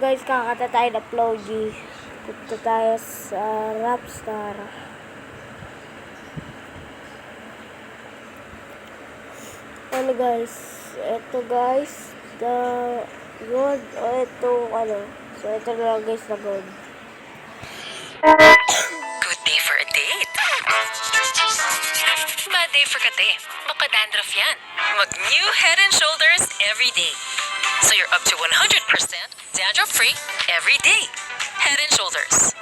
guys, kakata tayo na Plogy. Punta tayo sa Rapstar. Ano guys? Ito guys, the gold. O ito ano. So ito na lang guys na gold. Good day for a date. Bad day for kate. Baka dandruff yan. Mag new Head and Shoulders every day. So you're up to 100% dandruff-free every day. Head and Shoulders.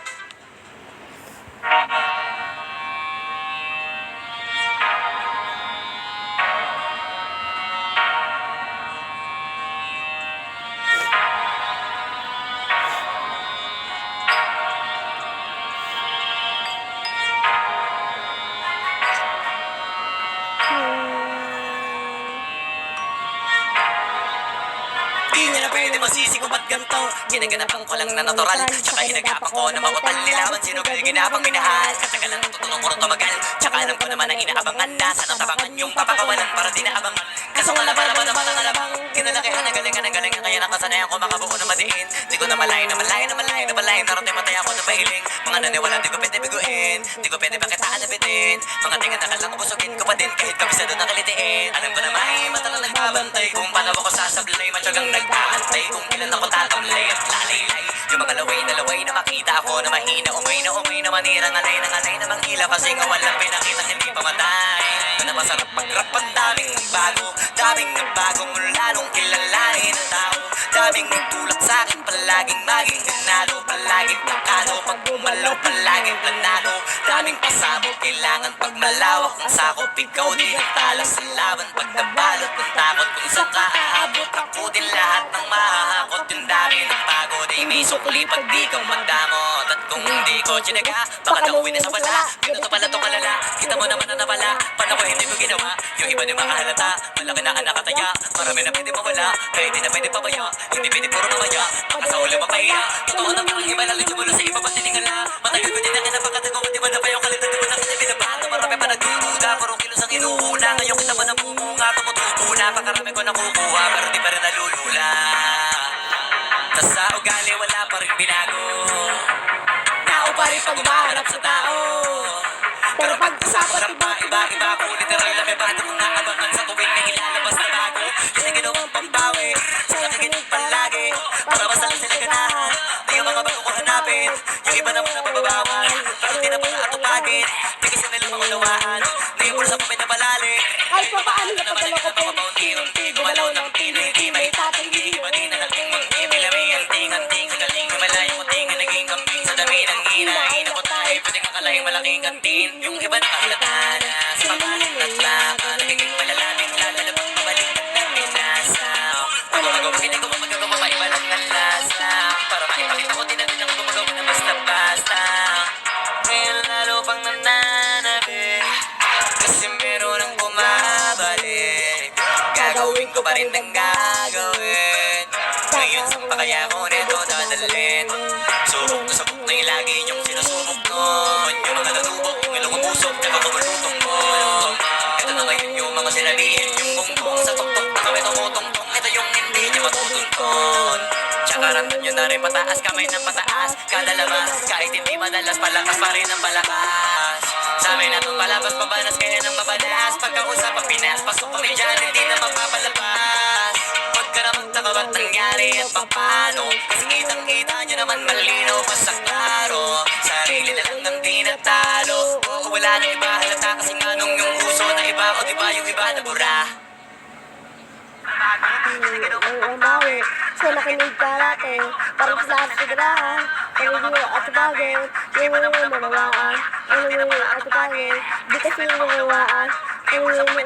Di niya na pwede masisi kung ba't ganito. Ginaganapan ko lang na natural. Tsaka hinagapan ko na mapapal nilaman. Sino gali ginabang minahal. Katagalan natutunong ko rin tumagal. Tsaka alam ko naman ang inaabangan na. Sana tabangan yung papakawalan para di naabangan. Kaso nga laban ng mga ngalabang. Kinalakihan ang galingan ng galingan. Kaya nakasanayan ko makabuo na madiin. Di ko na malayo na malayo na malayo na malayo. Narating matay ako na mahiling. Mga naniwala di ko pwede biguin. Di ko pwede pakitaan na bitin. Mga tingan na kalang busugin ko pa din. Kahit kabisado na kalitiin. Alam ko na may mata lang nagbabantay. Kung paano ako sasablay. Matyagang nagtaantay. Kung ilan ako tatamlay at lalaylay. Yung mga laway na makita ako na mahina. Umay na manirang alay na mangila. Kasi nga walang pinakita hindi pamatay. Na masarap mag-rap ang daming bago. Daming nagbago mula nung kilalanin ang tao. Daming nagtulak sa'kin palaging maging ganado. Palaging plakado pag bumalaw palaging planado. Daming pasabog kailangan pag malawak ang sakop. Ikaw di natalo sa laban pag nabalot ng takot. Kung saan ka aabot ako din lahat ng mahahakot. Yung dami ng bago di may sukli pag di ka magdamot. At kung hindi ko tsinaga baka nauwi na sa wala. Ganito pala to kalala. Kita mo naman na nawala. Paano ko hindi mo ginawa? Yung iba di makahalata. Malaki na anak kataya. Marami na pwede mawala. Kahit di na pwede pabaya. Hindi pwede puro mamaya. Baka sa ulo mapahiya. Totoo naman ang iba lalito mo na sa iba pang tinigala. Matagal ko din na kinapakatago ko di ba na pa yung kalitan di ba na kanya binabato. Marami pa nagdududa. Purong kilos ang inuuna. Ngayon kita ba namumunga. Tumutubo na. Pakarami ko nakukuha. Pero di pa rin nalulula. Tas sa ugali wala pa rin binago. Tao pa rin pag maharap sa tao. Pero pag usapan iba ko literal na may bata kong naabangan sa tuwing na ilalabas na bago. Kasi ginawang pambawi sa nakikinig palagi. Para basta sila ganahan na yung mga bago ko hanapin. Yung iba naman na pababawal pero di na pala atupagin. Di kasi nila maunawaan na yung pulsa pa may napalali. Ay, papaano na pagdalo ko po? Unti-unti gumalaw ng tili-tili. May tatanggi iba din na naging mag-ibilami. Anting-anting sa galing na malayong uting na naging kambing sa dami ng hinahin. Ako tayo pwede kakalaing malaking kantin. Yung iba nakahalata na sa pangalan at laka. Nagiging malalamin lalabang pabalik na pinasa. Ang gumagawa hindi ko magagawa pa iba lang ang lasa. Para maipakita ko din na din ang gumagawa na basta-basta. Ngayon lalo pang nananabik. Kasi meron ang bumabalik. Gagawin ko pa rin ang gagawin. Ngayon saan pa kaya ko nito dadalhin? Subok na yung lagi yung sinusubok nun. Yung mga natubok, yung ilong umusok, nakakumulutong mo. Ito na ngayon yung mga sinalihin. Yung bumbong sa tuktok na kami tumutungtong. Ito yung hindi nyo matutuntun. Tsaka ramdam nyo na rin pataas, kamay ng pataas. Kada labas, kahit hindi madalas, palakas pa rin ang palakas. Sa amin na itong palabas, mabanas kaya nang mabalas. Pagkausap ang pinas, pasok kami dyan, hindi na mapapalabas. Huwag ka na magtaka ba't nangyari at paano. Kasi kitang-kita nyo naman malinaw pa sa klaro. Sarili na lang ang tinatalo. Oo, wala na iba halata kasi nga nung yung uso na iba. O diba yung iba na bura. Ang bawi. So nakinig ka natin. Para sa lahat sa ganahan. Pagiging at bagay. Yung mga manawaan. Yung at bagay. Di kasi yung manawaan. Yung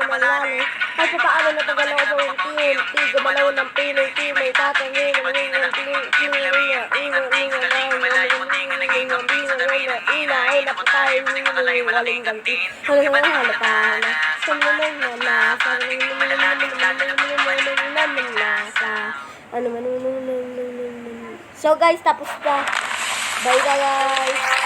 malalim. Ay paano na pagalaw ko yung tinti. Gumalaw ng pinay. May tatangin. Inay na po tayo. Waling ganti. Halata na. Sa mga nasa. So guys, tapos na. Bye guys.